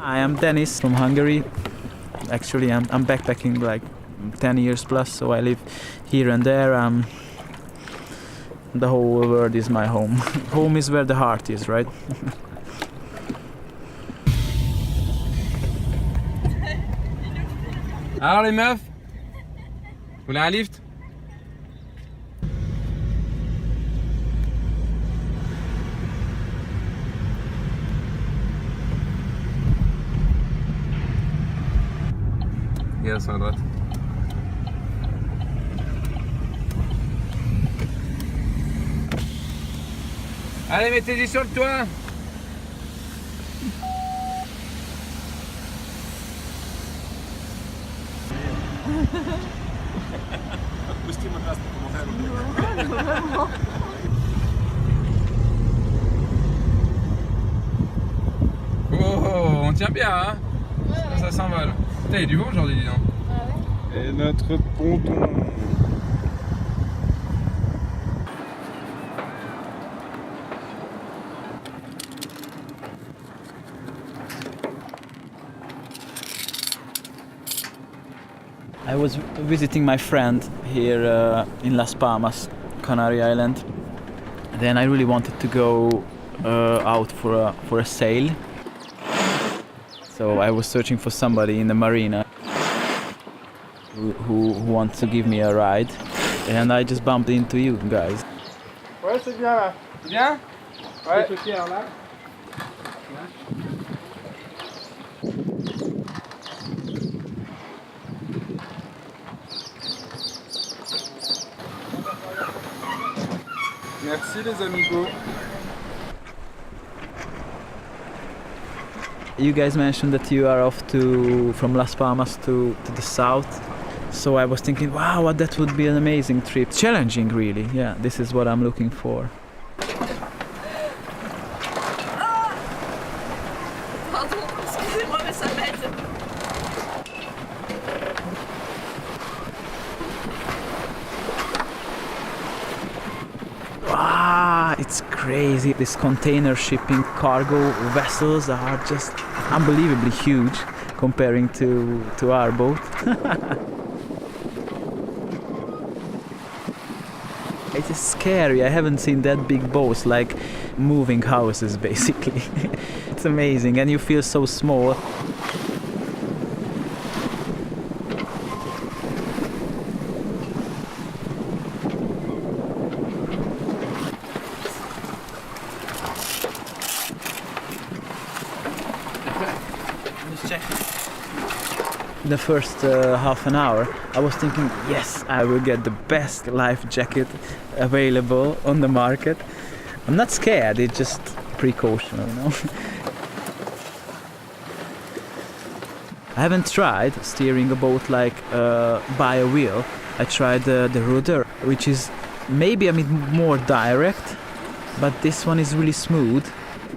I am Denis from Hungary. Actually, I'm backpacking like 10 years plus, so I live here and there. The whole world is my home. Home is where the heart is, right? Alors les meufs, vous voulez un lift? Regarde sur la droite. Allez, mettez-y sur le toit. Oh, on tient bien, hein? Ça s'envole. Putain, il y a du vent aujourd'hui, dis donc. Et notre ponton. I was visiting my friend here in Las Palmas, Canary Island. Then I really wanted to go out for a sail. So I was searching for somebody in the marina who wants to give me a ride, and I just bumped into you guys. Ouais, c'est bien là. C'est bien? Ouais. C'est clair là. Merci les amigos. You guys mentioned that you are off from Las Palmas to the south. So I was thinking, wow, that would be an amazing trip. Challenging, really. Yeah, this is what I'm looking for. Pardon, excusez-moi, mais ça m'aide. Ah, it's crazy. These container shipping cargo vessels are just unbelievably huge comparing to our boat. It is scary. I haven't seen that big boats, like moving houses basically. It's amazing, and you feel so small. The first half an hour I was thinking, yes, I will get the best life jacket available on the market. I'm not scared, it's just precaution, you know. I haven't tried steering a boat like by a wheel. I tried the rudder, which is maybe a bit more direct, but this one is really smooth.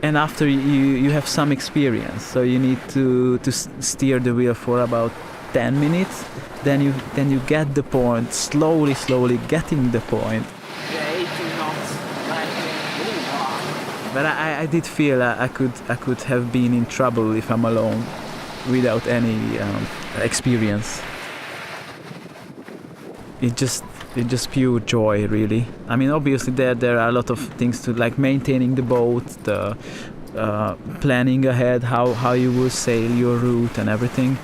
And after you have some experience, so you need to steer the wheel for about 10 minutes, then you get the point, slowly getting the point. Yeah, 18 knots. But I did feel I could have been in trouble if I'm alone, without any experience. It's just pure joy, really. I mean, obviously there are a lot of things to, like maintaining the boat, the planning ahead, how you will sail your route and everything.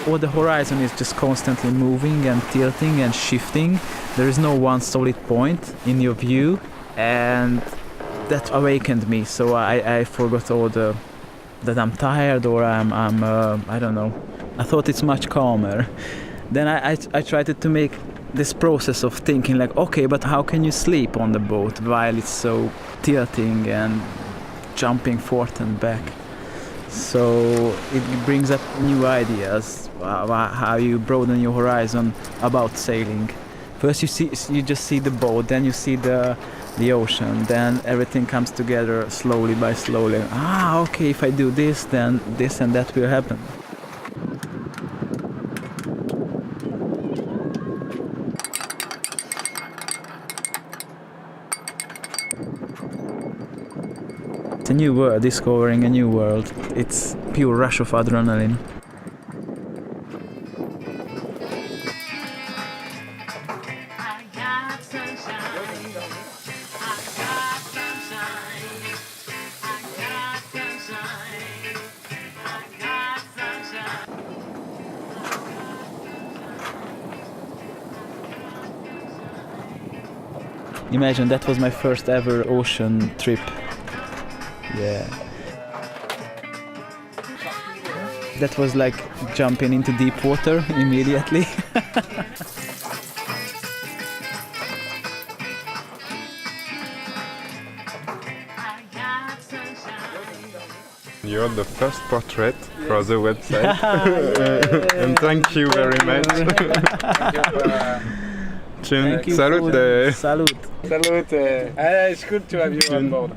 Or the horizon is just constantly moving and tilting and shifting. There is no one solid point in your view, and that awakened me. So I forgot all that I'm tired or I'm I don't know. I thought it's much calmer. Then I tried to make this process of thinking like, okay, but how can you sleep on the boat while it's so tilting and jumping forth and back? So it brings up new ideas, how you broaden your horizon about sailing. First you just see the boat, then you see the ocean, then everything comes together slowly by slowly. Okay, if I do this, then this and that will happen. a new world, discovering a new world. It's pure rush of adrenaline. Imagine that was my first ever ocean trip. Yeah. That was like jumping into deep water immediately. You're the first portrait for the website. And thank you very much. Thank you. Salute. Salute. Salute. It's good to have you on board.